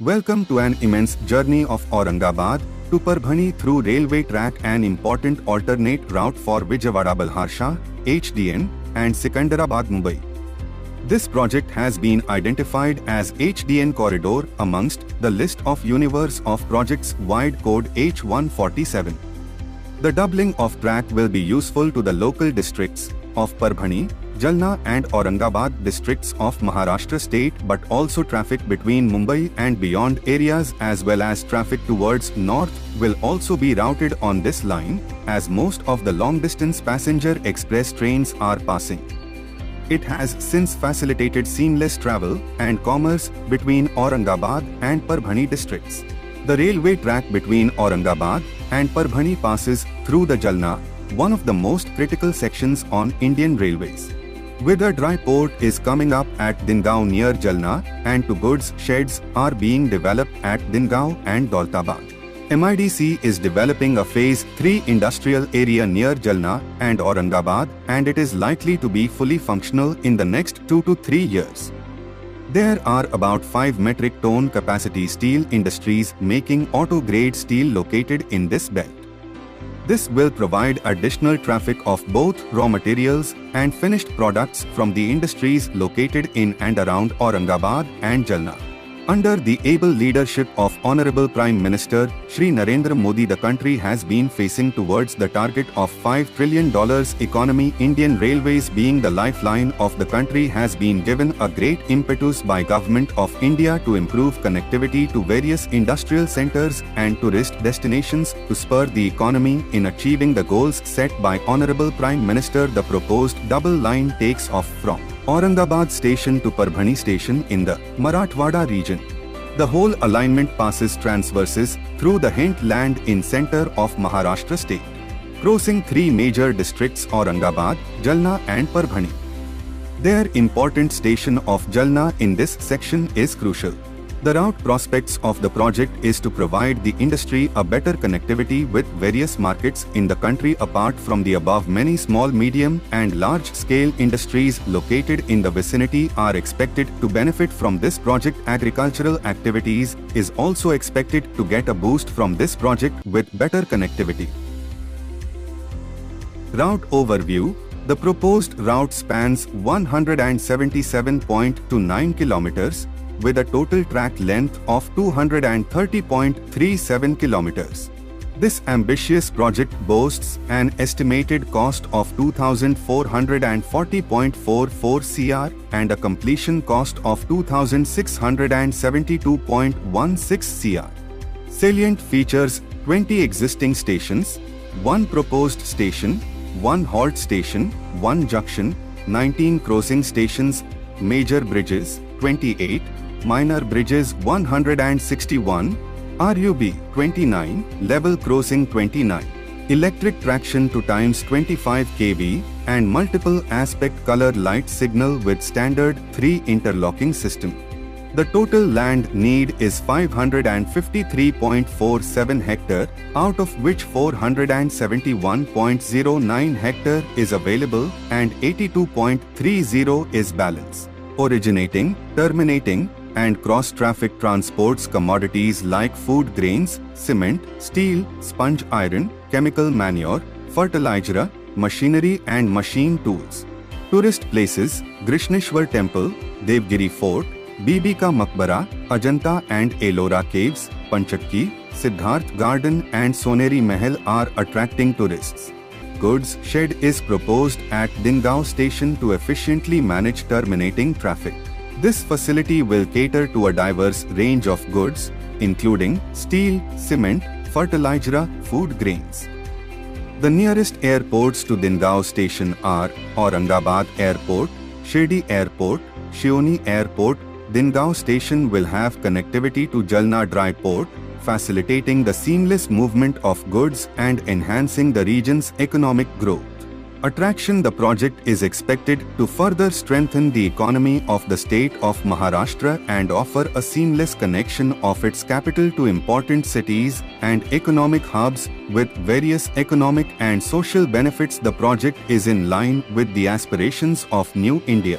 Welcome to an immense journey of Aurangabad to Parbhani through railway track, an important alternate route for Vijayawada-Balharsha, HDN, and Sikandarabad-Mumbai. This project has been identified as HDN corridor amongst the list of universe of projects wide code H147. The doubling of track will be useful to the local districts of Parbhani, Jalna and Aurangabad districts of Maharashtra state, but also traffic between Mumbai and beyond areas as well as traffic towards north will also be routed on this line, as most of the long-distance passenger express trains are passing. It has since facilitated seamless travel and commerce between Aurangabad and Parbhani districts. The railway track between Aurangabad and Parbhani passes through the Jalna, one of the most critical sections on Indian railways. With a dry port is coming up at Dingaon near Jalna, and two goods sheds are being developed at Dingaon and Daulatabad. MIDC is developing a Phase 3 industrial area near Jalna and Aurangabad, and it is likely to be fully functional in the next 2 to 3 years. There are about 5 metric ton capacity steel industries making auto-grade steel located in this belt. This will provide additional traffic of both raw materials and finished products from the industries located in and around Aurangabad and Jalna. Under the able leadership of Honorable Prime Minister Shri Narendra Modi, the country has been facing towards the target of $5 trillion economy. Indian Railways, being the lifeline of the country, has been given a great impetus by Government of India to improve connectivity to various industrial centers and tourist destinations to spur the economy. In achieving the goals set by Honorable Prime Minister, the proposed double line takes off from Aurangabad station to Parbhani station in the Marathwada region. The whole alignment passes transverses through the hinterland in center of Maharashtra state, crossing 3 major districts Aurangabad, Jalna and Parbhani. Their important station of Jalna in this section is crucial. The route prospects of the project is to provide the industry a better connectivity with various markets in the country. Apart from the above, many small, medium and large-scale industries located in the vicinity are expected to benefit from this project. Agricultural activities is also expected to get a boost from this project with better connectivity. Route overview. The proposed route spans 177.29 kilometers, with a total track length of 230.37 kilometers. This ambitious project boasts an estimated cost of 2,440.44 crore and a completion cost of 2,672.16 crore. Salient features: 20 existing stations, 1 proposed station, 1 halt station, 1 junction, 19 crossing stations, major bridges 28, minor bridges 161, RUB 29, level crossing 29, electric traction 2 times 25 kV, and multiple aspect color light signal with standard 3 interlocking system. The total land need is 553.47 hectare, out of which 471.09 hectare is available and 82.30 is balance. Originating, terminating, and cross-traffic transports commodities like food grains, cement, steel, sponge iron, chemical manure, fertilizer, machinery and machine tools. Tourist places: Grishneshwar Temple, Devgiri Fort, Bibi Ka Maqbara, Ajanta and Ellora Caves, Panchakki, Siddharth Garden and Soneri Mahal are attracting tourists. Goods shed is proposed at Dingaon station to efficiently manage terminating traffic. This facility will cater to a diverse range of goods, including steel, cement, fertilizer, food grains. The nearest airports to Dingaon station are Aurangabad Airport, Shirdi Airport, Shioni Airport. Dingaon station will have connectivity to Jalna Dry Port, facilitating the seamless movement of goods and enhancing the region's economic growth. Attraction: the project is expected to further strengthen the economy of the state of Maharashtra and offer a seamless connection of its capital to important cities and economic hubs with various economic and social benefits. The project is in line with the aspirations of New India.